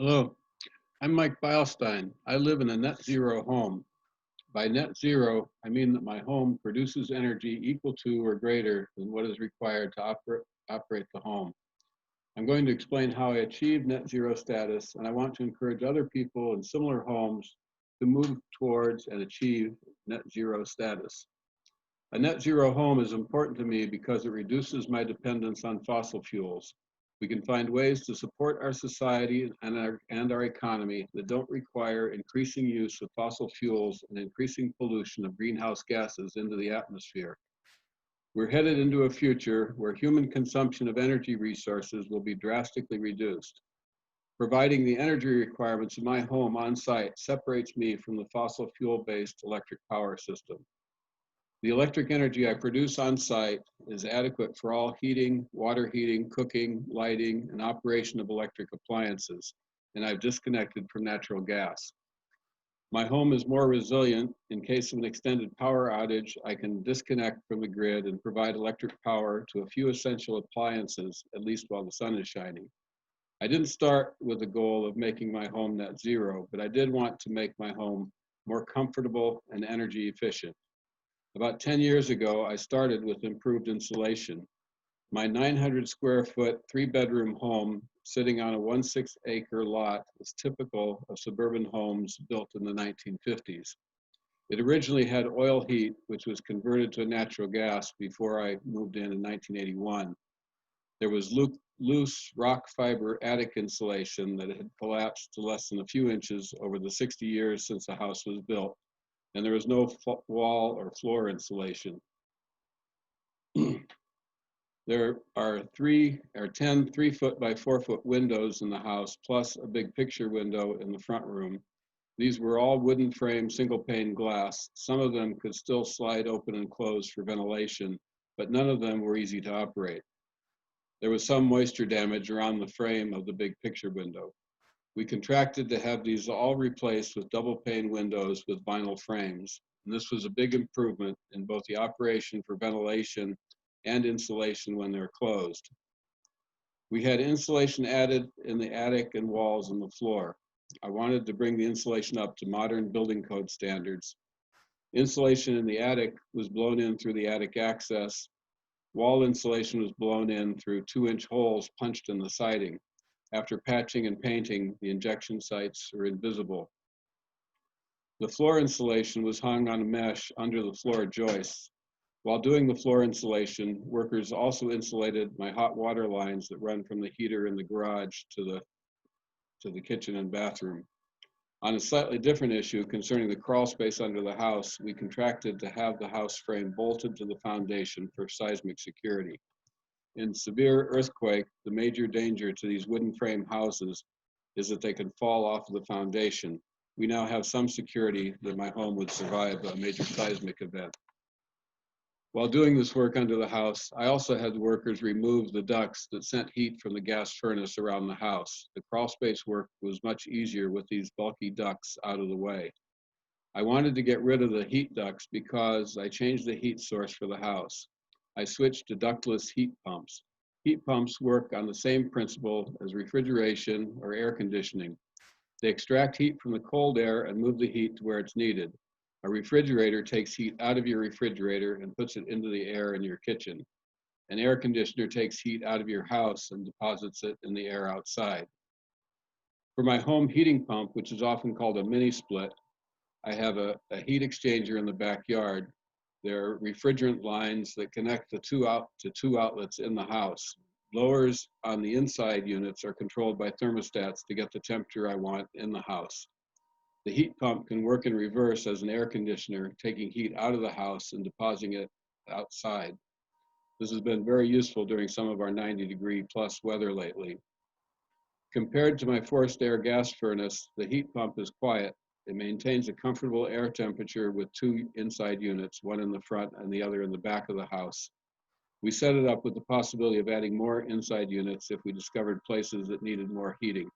Hello, I'm Mike Beilstein. I live in a net zero home. By net zero, I mean that my home produces energy equal to or greater than what is required to operate the home. I'm going to explain how I achieve net zero status, and I want to encourage other people in similar homes to move towards and achieve net zero status. A net zero home is important to me because it reduces my dependence on fossil fuels. We can find ways to support our society and our economy that don't require increasing use of fossil fuels and increasing pollution of greenhouse gases into the atmosphere. We're headed into a future where human consumption of energy resources will be drastically reduced. Providing the energy requirements of my home on site separates me from the fossil fuel-based electric power system. The electric energy I produce on site is adequate for all heating, water heating, cooking, lighting, and operation of electric appliances, and I've disconnected from natural gas. My home is more resilient. In case of an extended power outage, I can disconnect from the grid and provide electric power to a few essential appliances, at least while the sun is shining. I didn't start with the goal of making my home net zero, but I did want to make my home more comfortable and energy efficient. About 10 years ago, I started with improved insulation. My 900 square foot, 3-bedroom home sitting on a 1/6 acre lot is typical of suburban homes built in the 1950s. It originally had oil heat, which was converted to natural gas before I moved in 1981. There was loose rock fiber attic insulation that had collapsed to less than a few inches over the 60 years since the house was built, and there was no wall or floor insulation. There are 10 3-foot by 4-foot windows in the house, plus a big picture window in the front room. These were all wooden frame, single pane glass. Some of them could still slide open and close for ventilation, but none of them were easy to operate. There was some moisture damage around the frame of the big picture window. We contracted to have these all replaced with double pane windows with vinyl frames. And this was a big improvement in both the operation for ventilation and insulation when they're closed. We had insulation added in the attic and walls and the floor. I wanted to bring the insulation up to modern building code standards. Insulation in the attic was blown in through the attic access. Wall insulation was blown in through 2-inch holes punched in the siding. After patching and painting, the injection sites are invisible. The floor insulation was hung on a mesh under the floor joists. While doing the floor insulation, workers also insulated my hot water lines that run from the heater in the garage to the kitchen and bathroom. On a slightly different issue concerning the crawl space under the house, we contracted to have the house frame bolted to the foundation for seismic security. In severe earthquake, the major danger to these wooden frame houses is that they can fall off of the foundation. We now have some security that my home would survive a major seismic event. While doing this work under the house, I also had the workers remove the ducts that sent heat from the gas furnace around the house. The crawl space work was much easier with these bulky ducts out of the way. I wanted to get rid of the heat ducts because I changed the heat source for the house. I switched to ductless heat pumps. Heat pumps work on the same principle as refrigeration or air conditioning. They extract heat from the cold air and move the heat to where it's needed. A refrigerator takes heat out of your refrigerator and puts it into the air in your kitchen. An air conditioner takes heat out of your house and deposits it in the air outside. For my home heating pump, which is often called a mini split, I have a heat exchanger in the backyard. There are refrigerant lines that connect the two outlets in the house. Blowers on the inside units are controlled by thermostats to get the temperature I want in the house. The heat pump can work in reverse as an air conditioner, taking heat out of the house and depositing it outside. This has been very useful during some of our 90-degree plus weather lately. Compared to my forced air gas furnace, the heat pump is quiet. It maintains a comfortable air temperature with 2 inside units, one in the front and the other in the back of the house. We set it up with the possibility of adding more inside units if we discovered places that needed more heating.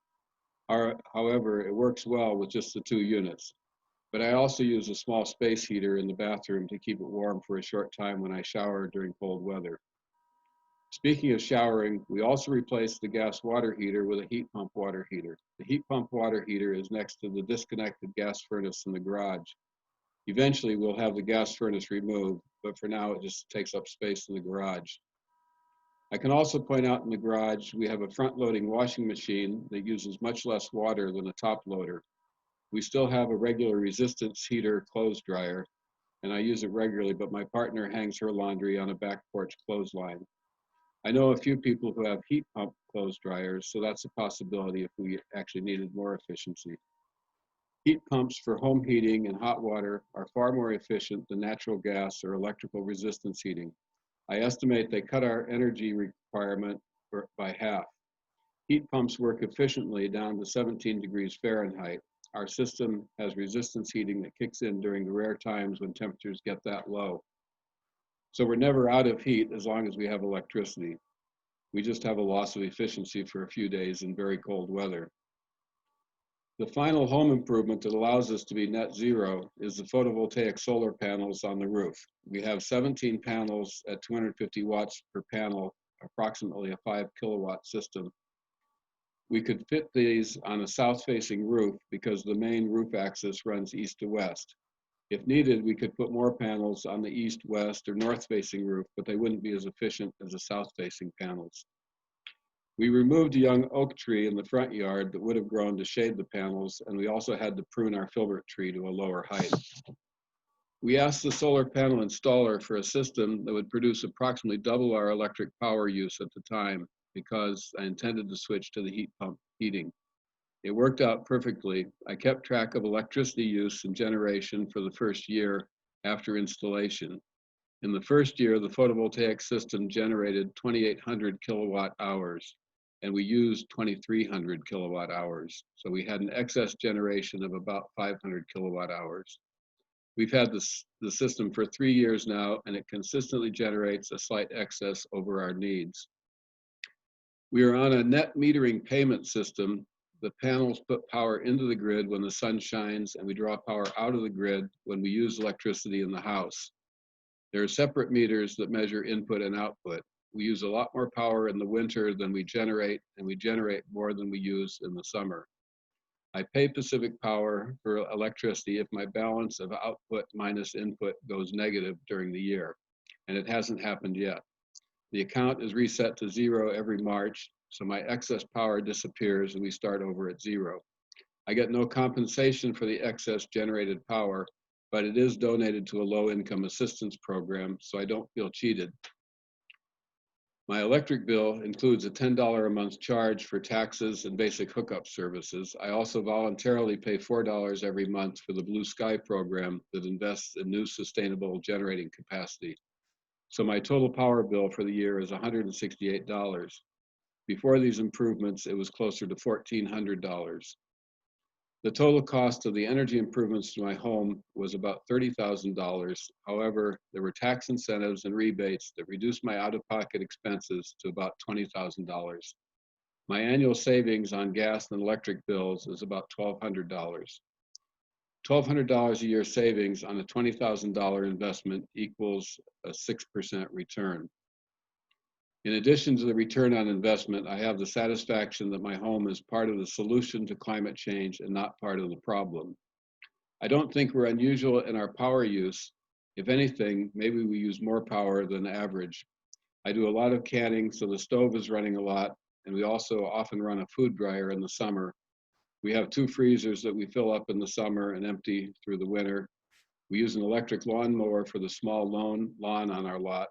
However, it works well with just the 2 units. But I also use a small space heater in the bathroom to keep it warm for a short time when I shower during cold weather. Speaking of showering, we also replaced the gas water heater with a heat pump water heater. The heat pump water heater is next to the disconnected gas furnace in the garage. Eventually, we'll have the gas furnace removed, but for now, it just takes up space in the garage. I can also point out in the garage, we have a front-loading washing machine that uses much less water than a top loader. We still have a regular resistance heater clothes dryer, and I use it regularly, but my partner hangs her laundry on a back porch clothesline. I know a few people who have heat pump clothes dryers, so that's a possibility if we actually needed more efficiency. Heat pumps for home heating and hot water are far more efficient than natural gas or electrical resistance heating. I estimate they cut our energy requirement by half. Heat pumps work efficiently down to 17 degrees Fahrenheit. Our system has resistance heating that kicks in during the rare times when temperatures get that low. So we're never out of heat as long as we have electricity. We just have a loss of efficiency for a few days in very cold weather. The final home improvement that allows us to be net zero is the photovoltaic solar panels on the roof. We have 17 panels at 250 watts per panel, approximately a 5 kilowatt system. We could fit these on a south-facing roof because the main roof axis runs east to west. If needed, we could put more panels on the east, west, or north-facing roof, but they wouldn't be as efficient as the south-facing panels. We removed a young oak tree in the front yard that would have grown to shade the panels, and we also had to prune our filbert tree to a lower height. We asked the solar panel installer for a system that would produce approximately double our electric power use at the time, because I intended to switch to the heat pump heating. It worked out perfectly. I kept track of electricity use and generation for the first year after installation. In the first year, the photovoltaic system generated 2,800 kilowatt hours, and we used 2,300 kilowatt hours. So we had an excess generation of about 500 kilowatt hours. We've had the system for 3 years now, and it consistently generates a slight excess over our needs. We are on a net metering payment system. The panels put power into the grid when the sun shines, and we draw power out of the grid when we use electricity in the house. There are separate meters that measure input and output. We use a lot more power in the winter than we generate, and we generate more than we use in the summer. I pay Pacific Power for electricity if my balance of output minus input goes negative during the year, and it hasn't happened yet. The account is reset to zero every March, so my excess power disappears and we start over at zero. I get no compensation for the excess generated power, but it is donated to a low-income assistance program, so I don't feel cheated. My electric bill includes a $10 a month charge for taxes and basic hookup services. I also voluntarily pay $4 every month for the Blue Sky program that invests in new sustainable generating capacity. So my total power bill for the year is $168. Before these improvements, it was closer to $1,400. The total cost of the energy improvements to my home was about $30,000. However, there were tax incentives and rebates that reduced my out-of-pocket expenses to about $20,000. My annual savings on gas and electric bills is about $1,200. $1,200 a year savings on a $20,000 investment equals a 6% return. In addition to the return on investment, I have the satisfaction that my home is part of the solution to climate change and not part of the problem. I don't think we're unusual in our power use. If anything, maybe we use more power than average. I do a lot of canning, so the stove is running a lot, and we also often run a food dryer in the summer. We have 2 freezers that we fill up in the summer and empty through the winter. We use an electric lawnmower for the small lawn on our lot.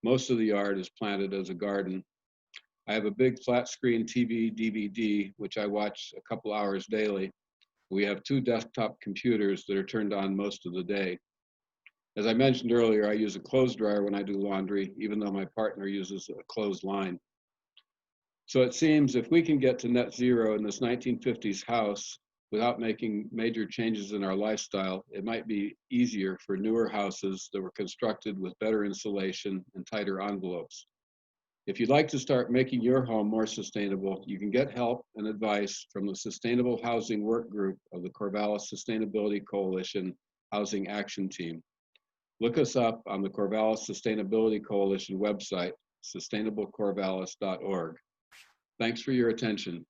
Most of the yard is planted as a garden. I have a big flat screen TV DVD, which I watch a couple hours daily. We have 2 desktop computers that are turned on most of the day. As I mentioned earlier, I use a clothes dryer when I do laundry, even though my partner uses a clothesline. So it seems if we can get to net zero in this 1950s house without making major changes in our lifestyle, it might be easier for newer houses that were constructed with better insulation and tighter envelopes. If you'd like to start making your home more sustainable, you can get help and advice from the Sustainable Housing Work Group of the Corvallis Sustainability Coalition Housing Action Team. Look us up on the Corvallis Sustainability Coalition website, sustainablecorvallis.org. Thanks for your attention.